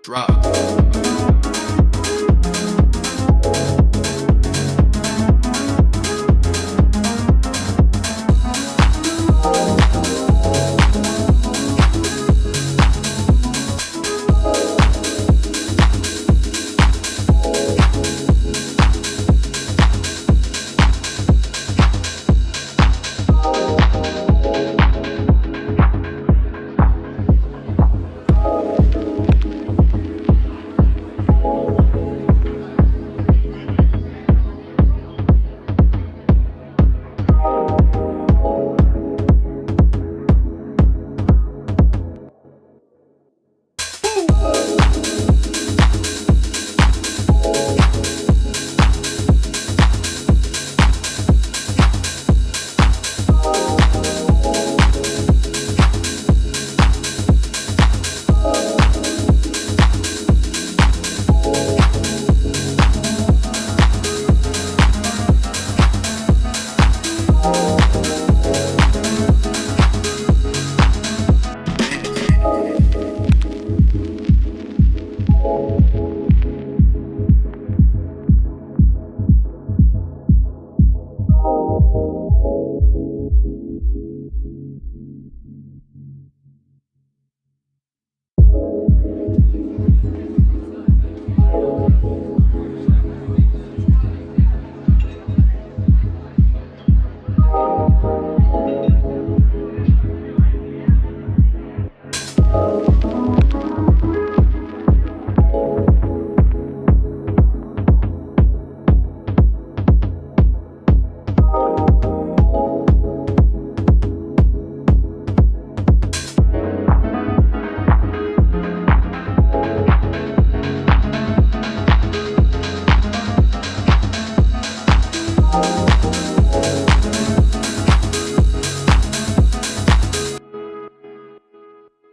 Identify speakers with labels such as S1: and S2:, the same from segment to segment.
S1: Drop.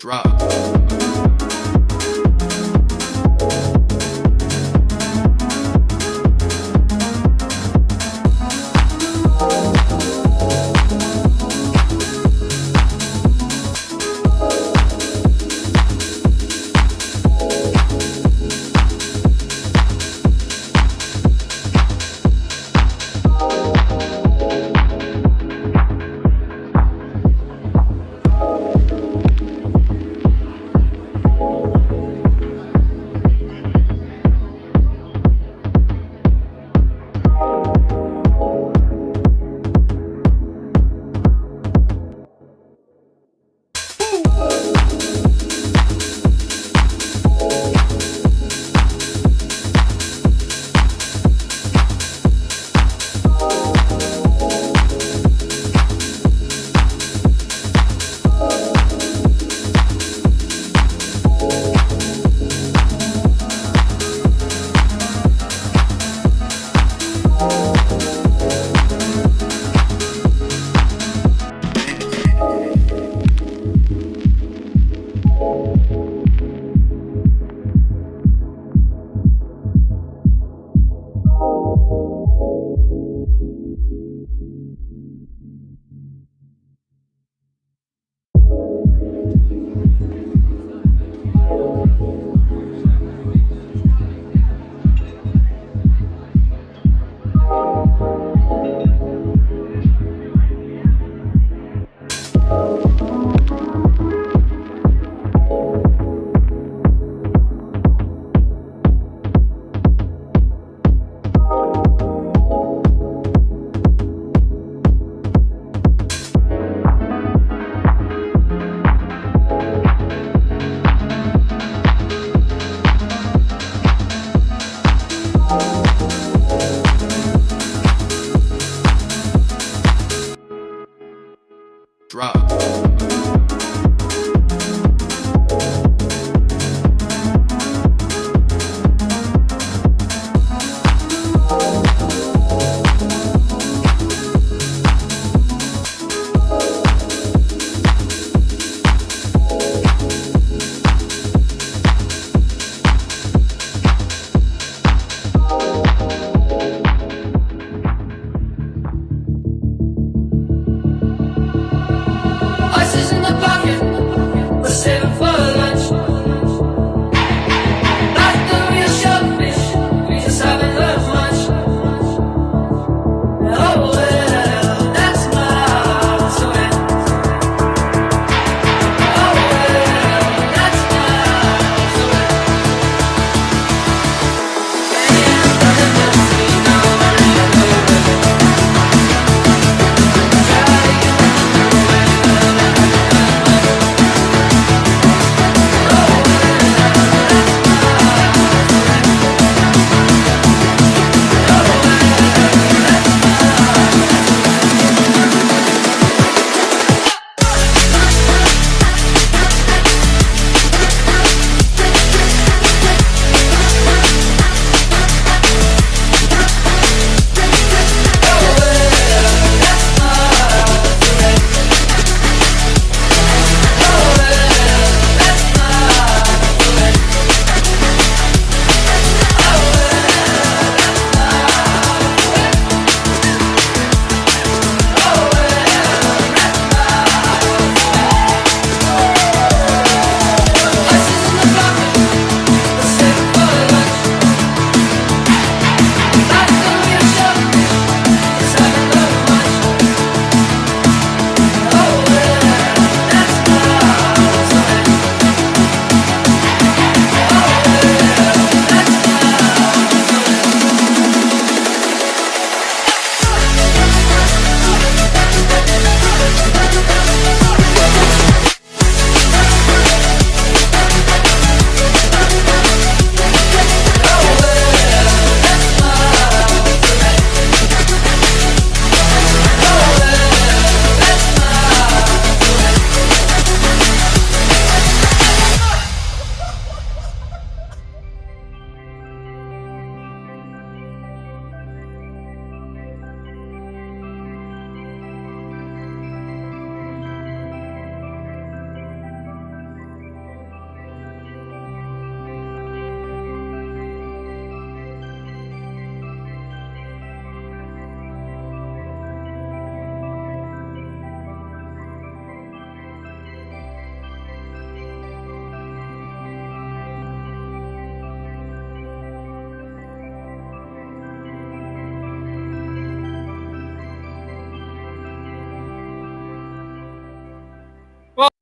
S1: Drop.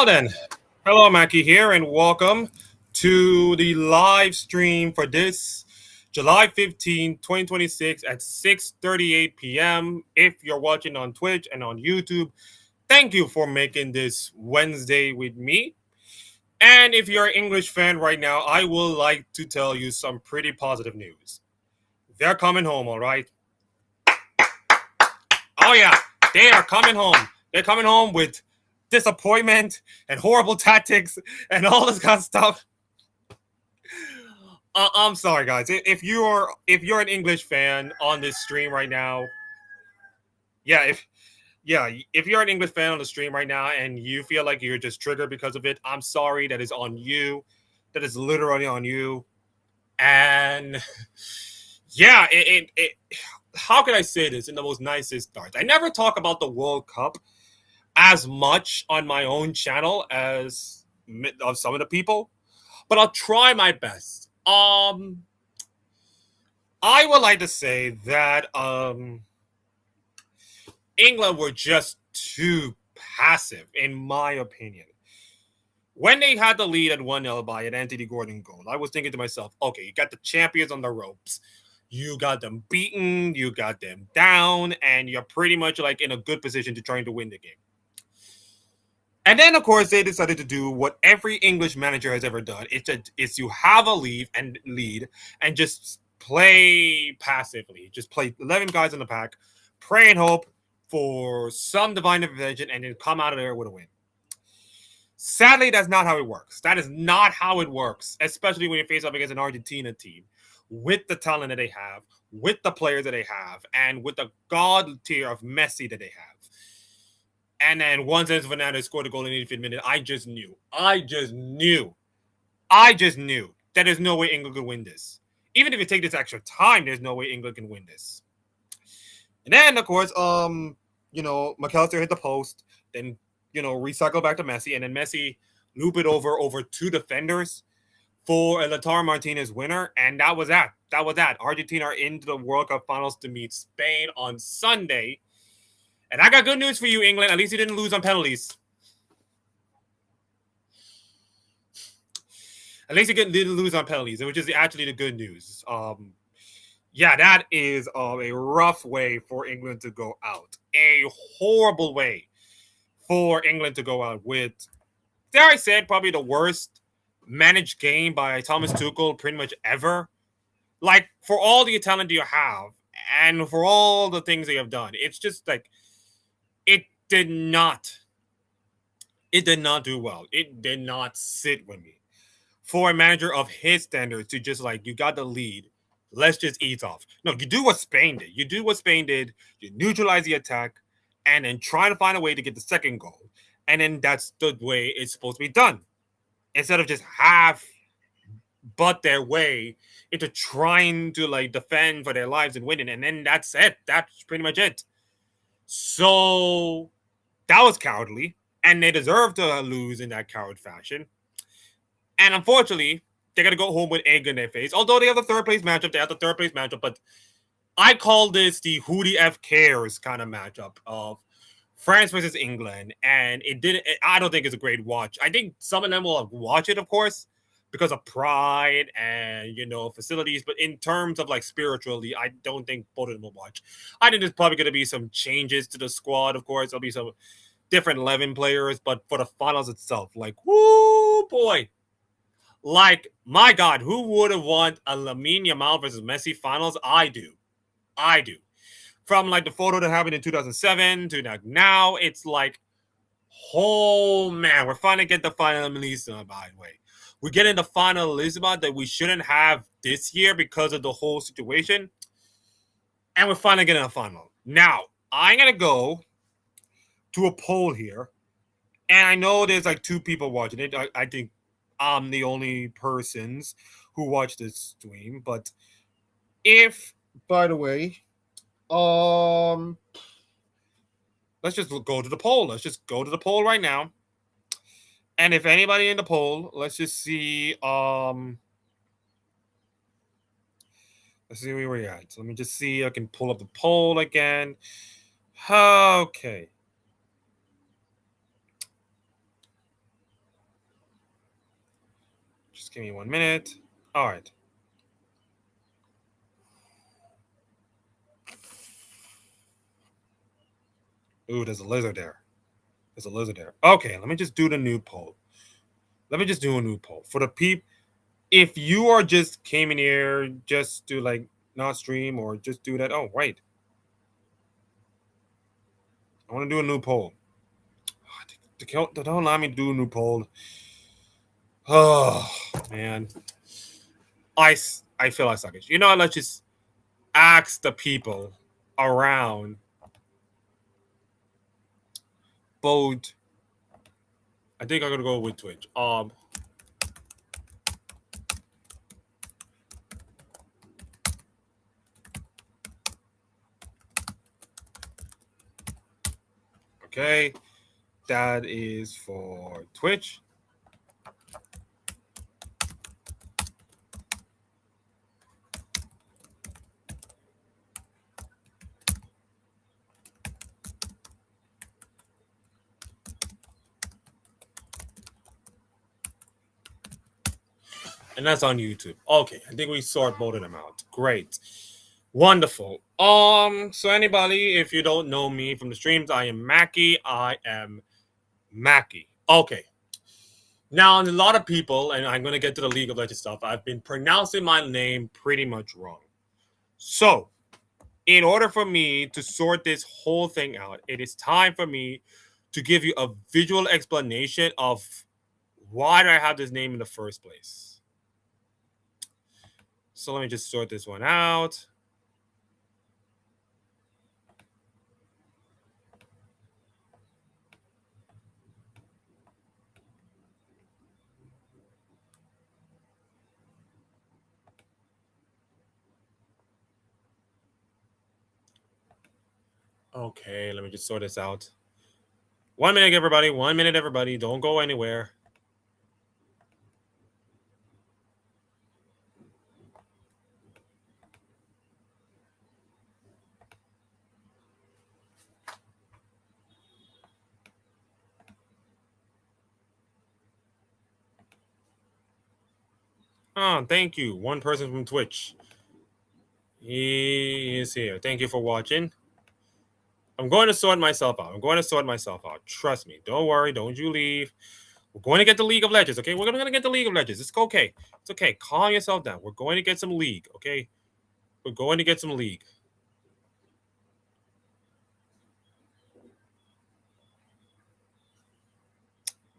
S1: Then, hello, Mhakey here, and welcome to the live stream for this July 15, 2026 at 6:38 p.m. If you're watching on Twitch and on YouTube, thank you for making this Wednesday with me. And if you're an English fan right now, I will like to tell you some pretty positive news. They're coming home, all right? Oh, yeah, they are coming home. They're coming home with disappointment and horrible tactics and all this kind of stuff. I'm sorry, guys. If you're an English fan on this stream right now, yeah, if you're an English fan on the stream right now and you feel like you're just triggered because of it, I'm sorry. That is on you. That is literally on you. And yeah, how can I say this in the most nicest start? I never talk about the World Cup as much on my own channel as of some of the people, but I'll try my best. I would like to say that England were just too passive, in my opinion. When they had the lead at 1-0 by an Anthony Gordon goal, I was thinking to myself, okay, you got the champions on the ropes. You got them beaten, you got them down, and you're pretty much like in a good position to trying to win the game. And then, of course, they decided to do what every English manager has ever done. It's you have a lead and just play passively. Just play 11 guys in the pack, pray and hope for some divine intervention, and then come out of there with a win. Sadly, that's not how it works. That is not how it works, especially when you face up against an Argentina team with the talent that they have, with the players that they have, and with the god tier of Messi that they have. And then once Enzo Fernandez scored a goal in the 85th minute, I just knew that there's no way England could win this. Even if you take this extra time, there's no way England can win this. And then, of course, McAllister hit the post, then, recycle back to Messi, and then Messi loop it over two defenders for a Lautaro Martinez winner, and that was that. Argentina are into the World Cup finals to meet Spain on Sunday. And I got good news for you, England. At least you didn't lose on penalties. At least you didn't lose on penalties, which is actually the good news. Yeah, that is a rough way for England to go out. A horrible way for England to go out with, dare I say, probably the worst managed game by Thomas Tuchel pretty much ever. Like, for all the talent you have and for all the things they have done, it's just like it did not do well. It did not sit with me. For a manager of his standards to just like, you got the lead, let's just ease off. No, you do what Spain did. You neutralize the attack, and then try to find a way to get the second goal. And then that's the way it's supposed to be done. Instead of just half butt their way into trying to like defend for their lives and winning. And then that's it. That's pretty much it. So that was cowardly, and they deserve to lose in that coward fashion. And unfortunately, they're going to go home with egg in their face. Although they have the third place matchup, but I call this the who the F cares kind of matchup of France versus England. And I don't think it's a great watch. I think some of them will watch it, of course, because of pride and, facilities. But in terms of like spiritually, I don't think both of them will watch. I think there's probably going to be some changes to the squad, of course. There'll be some different 11 players. But for the finals itself, like, whoo, boy. Like, my God, who would have won a Lamine Yamal versus Messi finals? I do. From like the photo that happened in 2007 to like now, it's like, oh man, we're finally getting the finalissima, by the way. We're getting the finalissima that we shouldn't have this year because of the whole situation. And we're finally getting a final. Now, I'm going to go to a poll here. And I know there's like two people watching it. I think I'm the only persons who watch this stream. But if, by the way, let's just go to the poll. Let's just go to the poll right now. And if anybody in the poll, let's just see. Let's see where we're at. So let me just see. I can pull up the poll again. Okay. Just give me 1 minute. All right. Ooh, there's a lizard there. There's a lizard there. Okay, let me just do the new poll. Let me just do a new poll for the peep. If you are just came in here, just do like not stream or just do that. Oh, wait. I want to do a new poll. They don't allow me to do a new poll. Oh, man. I feel I suck it. You know what? Let's just ask the people around. Vote. I think I'm going to go with Twitch. Okay. That is for Twitch. And that's on YouTube. Okay, I think we sort both of them out. Great. Wonderful. So anybody, if you don't know me from the streams, I am Mhakey. I am Mhakey. Okay. Now, a lot of people, and I'm going to get to the League of Legends stuff, I've been pronouncing my name pretty much wrong. So, in order for me to sort this whole thing out, it is time for me to give you a visual explanation of why did I have this name in the first place. So let me just sort this one out. Okay, let me just sort this out. 1 minute, everybody. 1 minute, everybody. Don't go anywhere. Oh, thank you. One person from Twitch. He is here. Thank you for watching. I'm going to sort myself out. I'm going to sort myself out. Trust me. Don't worry. Don't you leave. We're going to get the League of Legends, okay? We're going to get the League of Legends. It's okay. It's okay. Calm yourself down. We're going to get some League, okay? We're going to get some League.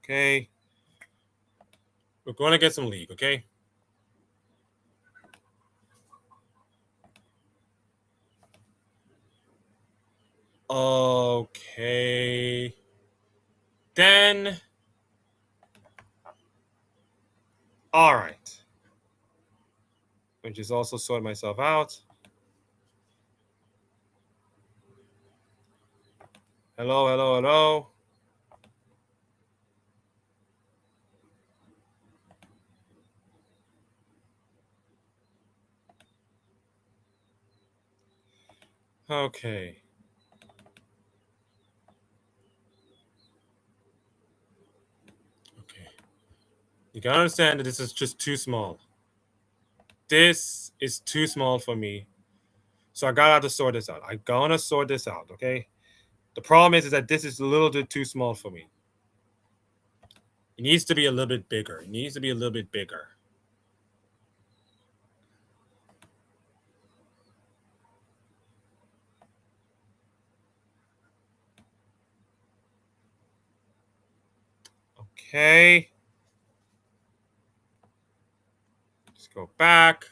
S1: Okay? We're going to get some League, okay? Okay. Then... All right. Let me just also sort myself out. Hello, hello, hello. Okay. Okay. You gotta understand that this is just too small. This is too small for me. So I gotta have to sort this out. I'm gonna sort this out, okay? The problem is that this is a little bit too small for me. It needs to be a little bit bigger. It needs to be a little bit bigger. Okay. Let's go back.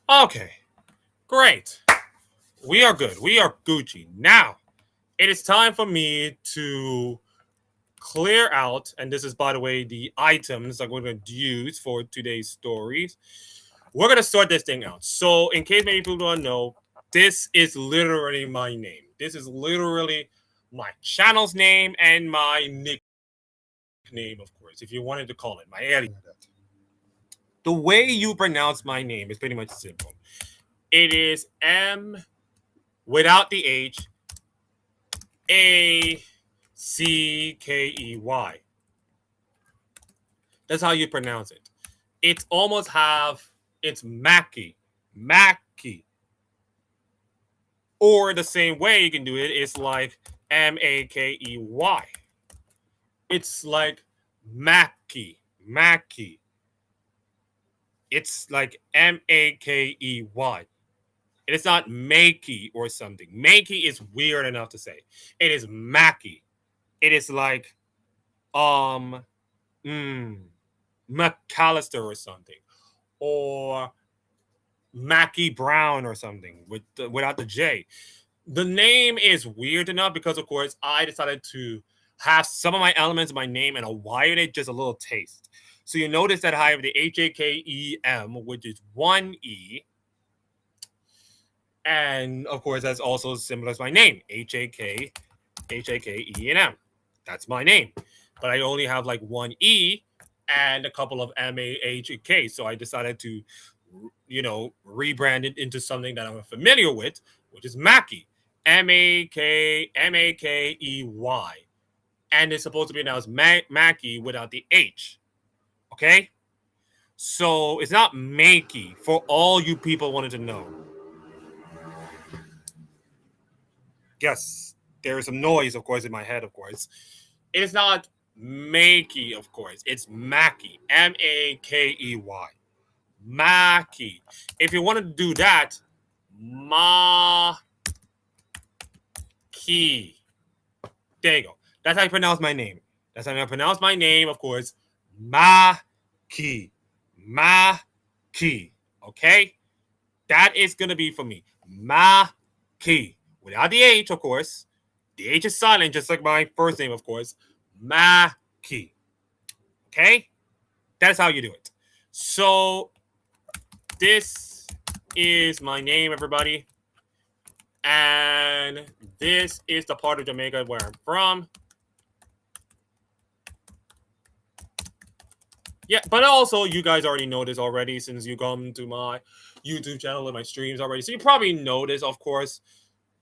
S1: Okay. Great. We are good. We are Gucci. Now, it is time for me to clear out, and this is, by the way, the items I'm going to use for today's stories. We're going to sort this thing out. So, in case many people don't know, this is literally my name. This is literally my channel's name and my nickname, of course, if you wanted to call it my alien. The way you pronounce my name is pretty much simple. It is M without the H, A C K E Y. That's how you pronounce it. It's almost it's Mhakey. Mhakey. Or the same way you can do it is like Makey. It's like Mhakey. Mhakey. It's like Makey. It is not Makey or something. Makey is weird enough to say. It is Mhakey. It is like um McAllister or something. Or Mackie Brown or something without the J. The name is weird enough because, of course, I decided to have some of my elements in my name and widen it just a little taste. So you notice that I have the HAKEM, which is one E. And, of course, that's also similar as my name, HAKEM. That's my name. But I only have like one E and a couple of MAHK. So I decided to rebrand it into something that I'm familiar with, which is Mhakey. Makey. And it's supposed to be announced Mhakey without the H. Okay? So it's not Makey for all you people wanted to know. Yes, there is some noise, of course, in my head, of course. It is not Makey, of course. It's Mhakey. Makey. Mhakey. If you wanted to do that, Mhakey. There you go. That's how you pronounce my name. That's how I pronounce my name, of course. Mhakey. Mhakey. Okay? That is going to be for me. Mhakey. Without the H, of course. The H is silent, just like my first name, of course. Mhakey. Okay? That's how you do it. So, this is my name, everybody. And this is the part of Jamaica where I'm from. Yeah, but also you guys already know this already since you come to my YouTube channel and my streams already. So you probably know this, of course.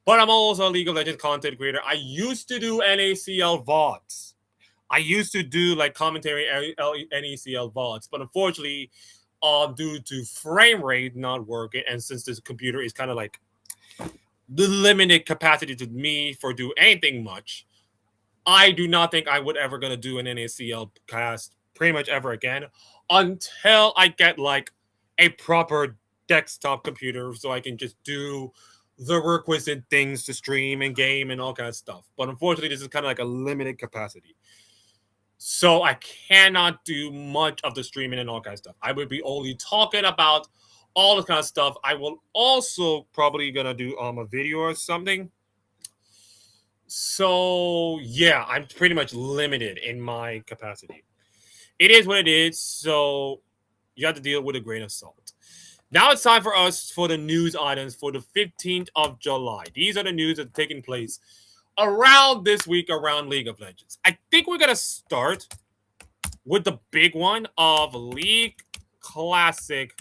S1: But I'm also a League of Legends content creator. I used to do NACL VODs. I used to do like commentary NACL VODs, but unfortunately, due to frame rate not working, and since this computer is kind of like the limited capacity to me for do anything much, I do not think I would ever gonna do an NACL cast pretty much ever again until I get like a proper desktop computer so I can just do the requisite things to stream and game and all kind of stuff. But unfortunately, this is kind of like a limited capacity. So I cannot do much of the streaming and all kind of stuff. I would be only talking about all this kind of stuff. I will also probably gonna do a video or something. So yeah, I'm pretty much limited in my capacity. It is what it is, so you have to deal with a grain of salt. Now it's time for us for the news items for the 15th of July. These are the news that are taking place around this week around League of Legends. I think we're going to start with the big one of League Classic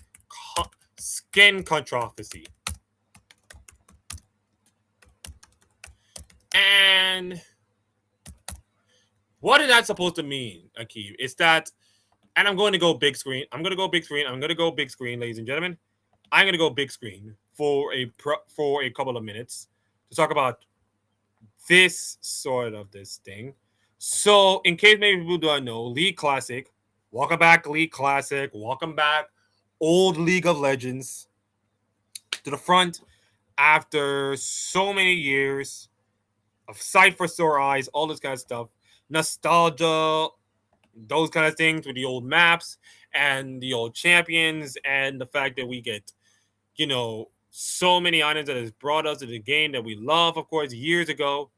S1: skin controversy. And what is that supposed to mean, Akeem? It's that, and I'm going to go big screen. I'm going to go big screen, ladies and gentlemen. I'm going to go big screen for a couple of minutes to talk about this thing. So, in case maybe people don't know, League Classic, welcome back, League Classic, welcome back, old League of Legends to the front after so many years of sight for sore eyes, all this kind of stuff, nostalgia, those kind of things with the old maps and the old champions, and the fact that we get, so many items that has brought us to the game that we love, of course, years ago.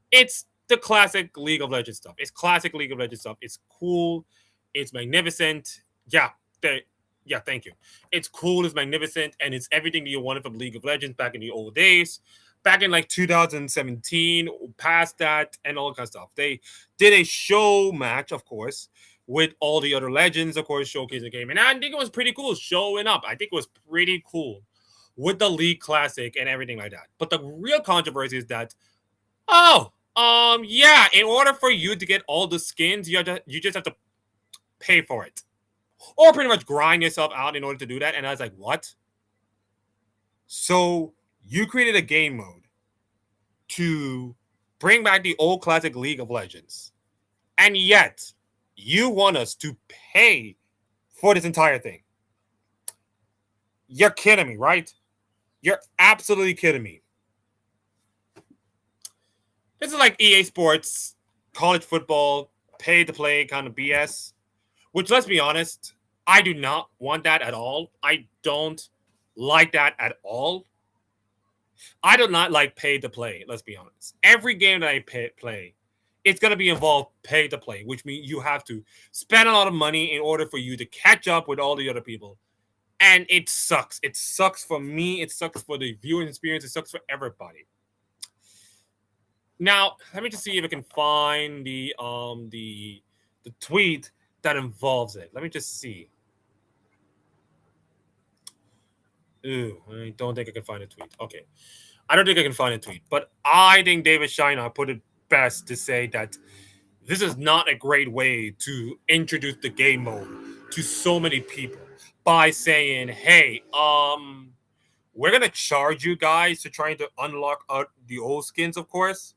S1: It's the classic League of Legends stuff. It's classic League of Legends stuff. It's cool. It's magnificent. Yeah, thank you. It's cool. It's magnificent, and it's everything that you wanted from League of Legends back in the old days. Back in like 2017, past that, and all that kind of stuff. They did a show match, of course, with all the other legends, of course, showcasing the game. And I think it was pretty cool showing up. I think it was pretty cool with the League Classic and everything like that. But the real controversy is that, in order for you to get all the skins, you just have to pay for it. Or pretty much grind yourself out in order to do that. And I was like, what? So you created a game mode to bring back the old classic League of Legends. And yet, you want us to pay for this entire thing. You're kidding me, right? You're absolutely kidding me. This is like EA Sports, college football, pay to play kind of BS. Which, let's be honest, I do not want that at all. I don't like that at all. I do not like pay to play, let's be honest. Every game that I play, it's going to be involved pay to play, which means you have to spend a lot of money in order for you to catch up with all the other people. And it sucks. It sucks for me. It sucks for the viewing experience. It sucks for everybody. Now, let me just see if I can find the tweet that involves it. Let me just see. Ooh, I don't think I can find a tweet. Okay. I don't think I can find a tweet, but I think David Shiner put it best to say that this is not a great way to introduce the game mode to so many people by saying, "Hey, we're gonna charge you guys to trying to unlock the old skins. Of course,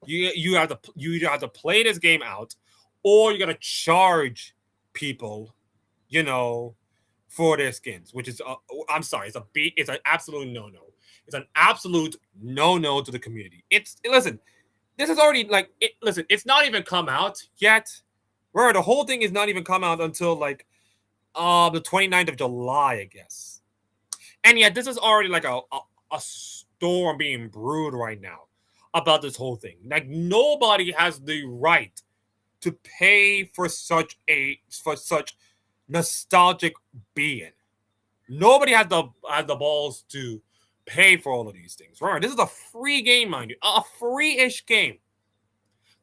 S1: you either have to play this game out, or you're gonna charge people, you know, for their skins, which is I'm sorry, it's an absolute no. It's an absolute no to the community. Listen, this is already like listen, it's not even come out yet. Where the whole thing is not even come out until like the 29th of July, I guess. And yet this is already like a storm being brewed right now about this whole thing. Like nobody has the right to pay for such nostalgic being. Nobody has the balls to pay for all of these things. Remember, this is a free game, mind you, a free-ish game.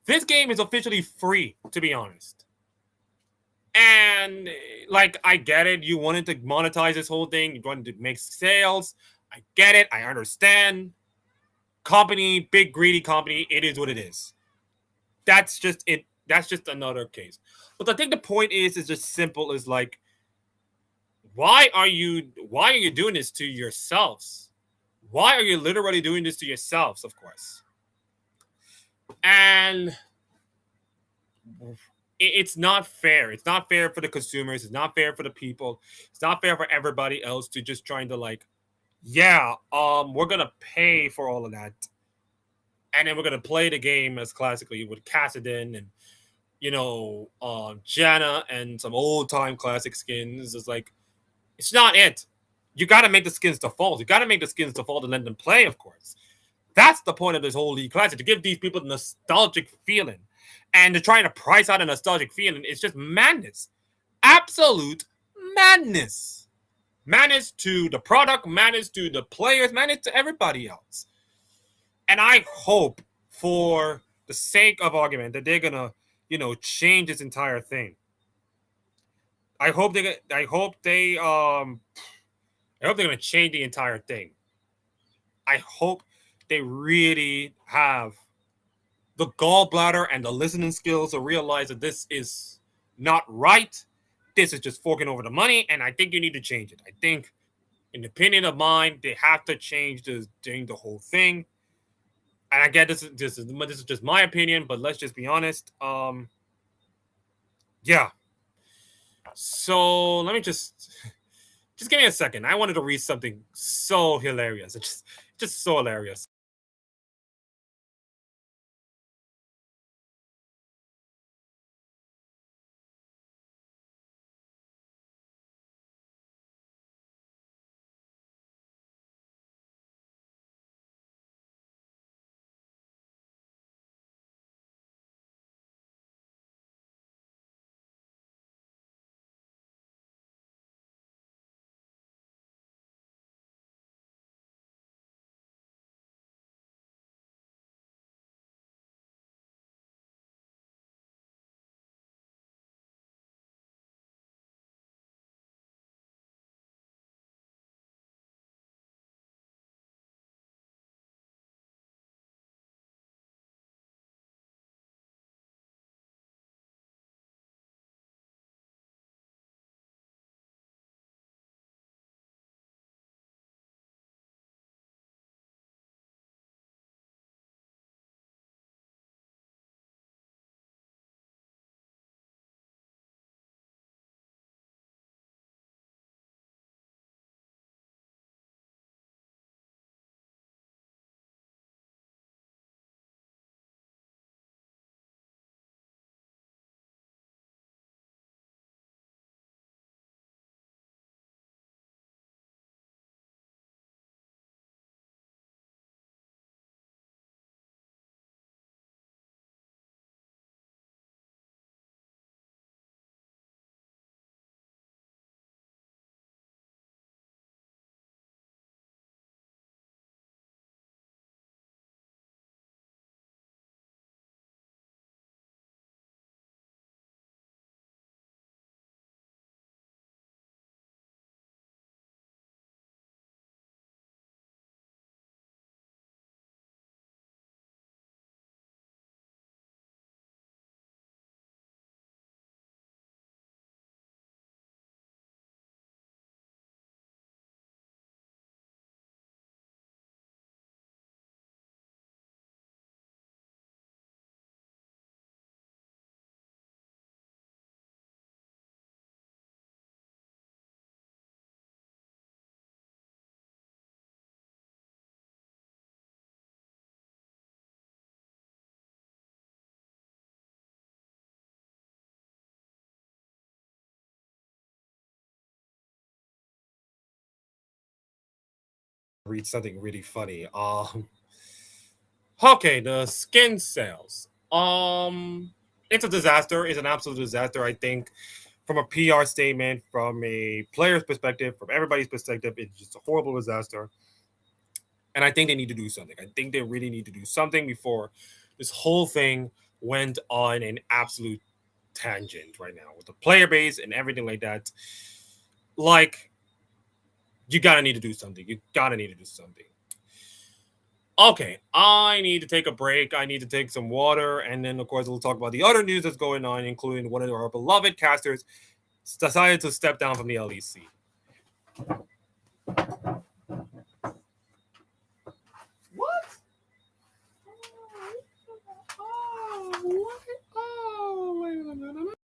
S1: This game is officially free, to be honest. And like, I get it. You wanted to monetize this whole thing. You wanted to make sales. I get it. I understand. Company, big greedy company. It is what it is. That's just it. That's just another case. But I think the point is just simple as like, why are you doing this to yourselves? Why are you literally doing this to yourselves, of course? And it's not fair. It's not fair for the consumers. It's not fair for the people. It's not fair for everybody else to just trying to like, yeah, we're gonna pay for all of that, and then we're gonna play the game as classically with Kassadin and Janna and some old time classic skins. It's like it's not it. You got to make the skins default. You got to make the skins default and let them play, of course. That's the point of this whole League Classic, to give these people the nostalgic feeling. And to trying to price out a nostalgic feeling is just madness. Absolute madness. Madness to the product, madness to the players, madness to everybody else. And I hope, for the sake of argument, that they're gonna, change this entire thing. I hope they're gonna change the entire thing. I hope they really have the gallbladder and the listening skills to realize that this is not right. This is just forking over the money, and I think you need to change it. I think, in the opinion of mine, they have to change the whole thing. And I get this is just my opinion, but let's just be honest. Yeah. So let me just give me a second. I wanted to read something so hilarious. It's just so hilarious. read something really funny. Okay, the skin sales. It's a disaster. It's an absolute disaster. I think from a PR statement, from a player's perspective, from everybody's perspective, it's just a horrible disaster. And I think they need to do something. I think they really need to do something before this whole thing went on an absolute tangent right now with the player base and everything like that. Like, you gotta need to do something. You gotta need to do something. Okay, I need to take a break. I need to take some water, and then of course we'll talk about the other news that's going on, including one of our beloved casters decided to step down from the LEC. What? Oh, what? Oh, wait a minute.